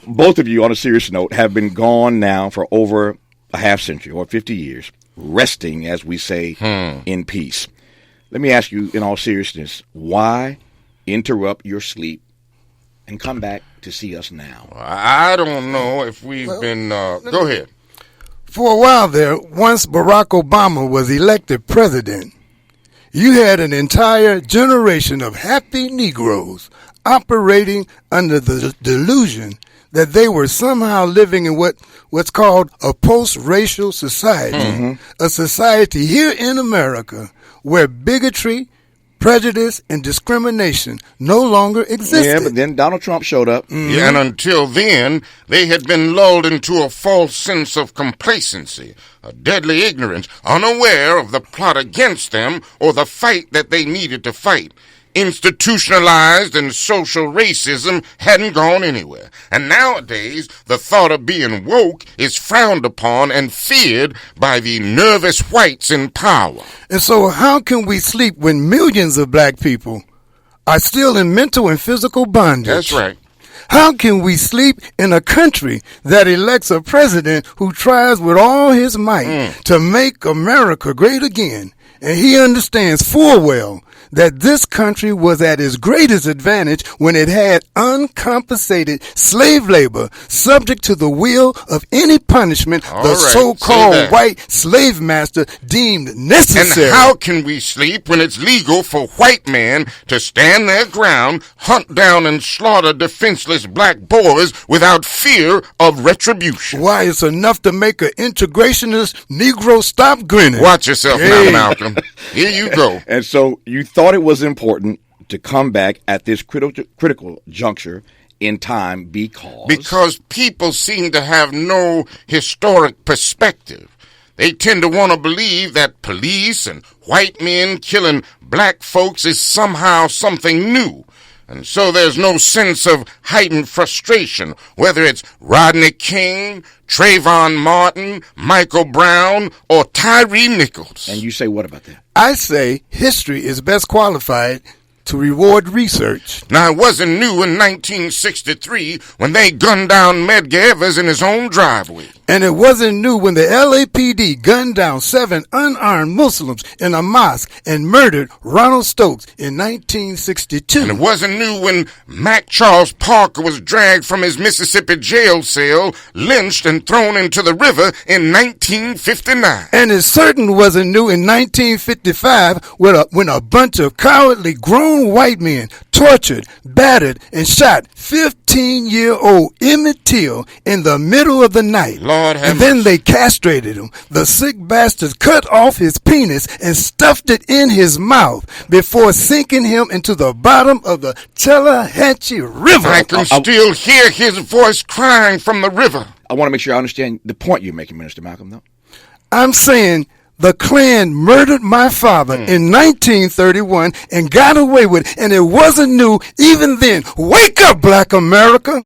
both of you, on a serious note, have been gone now for over a half century or 50 years, resting, as we say, in peace. Let me ask you, in all seriousness, why interrupt your sleep and come back to see us now? I don't know if we've been... go ahead. For a while there, once Barack Obama was elected president, you had an entire generation of happy Negroes operating under the delusion that they were somehow living in what's called a post-racial society, a society here in America where bigotry, prejudice, and discrimination no longer existed. Yeah, but then Donald Trump showed up. Yeah, and until then, they had been lulled into a false sense of complacency, a deadly ignorance, unaware of the plot against them or the fight that they needed to fight. Institutionalized and social racism hadn't gone anywhere. And nowadays, the thought of being woke is frowned upon and feared by the nervous whites in power. And so how can we sleep when millions of black people are still in mental and physical bondage? That's right. How can we sleep in a country that elects a president who tries with all his might to make America great again? And he understands full well that this country was at its greatest advantage when it had uncompensated slave labor subject to the will of any punishment so-called white slave master deemed necessary. And how can we sleep when it's legal for white men to stand their ground, hunt down and slaughter defenseless black boys without fear of retribution? Why, it's enough to make an integrationist Negro stop grinning. Watch yourself now, Malcolm. Here you go. And so you thought it was important to come back at this critical juncture in time because people seem to have no historic perspective. They tend to want to believe that police and white men killing black folks is somehow something new. And so there's no sense of heightened frustration, whether it's Rodney King, Trayvon Martin, Michael Brown, or Tyree Nichols. And you say what about that? I say history is best qualified to reward research. Now, it wasn't new in 1963 when they gunned down Medgar Evers in his own driveway. And it wasn't new when the LAPD gunned down 7 unarmed Muslims in a mosque and murdered Ronald Stokes in 1962. And it wasn't new when Mac Charles Parker was dragged from his Mississippi jail cell, lynched, and thrown into the river in 1959. And it certainly wasn't new in 1955 when a bunch of cowardly grown white men tortured, battered, and shot 15-year-old Emmett Till in the middle of the night. Lord have and then they castrated him. The sick bastards cut off his penis and stuffed it in his mouth before sinking him into the bottom of the Tallahatchie River. I can still hear his voice crying from the river. I want to make sure I understand the point you're making, Minister Malcolm, though. I'm saying the Klan murdered my father in 1931 and got away with it, and it wasn't new even then. Wake up, Black America!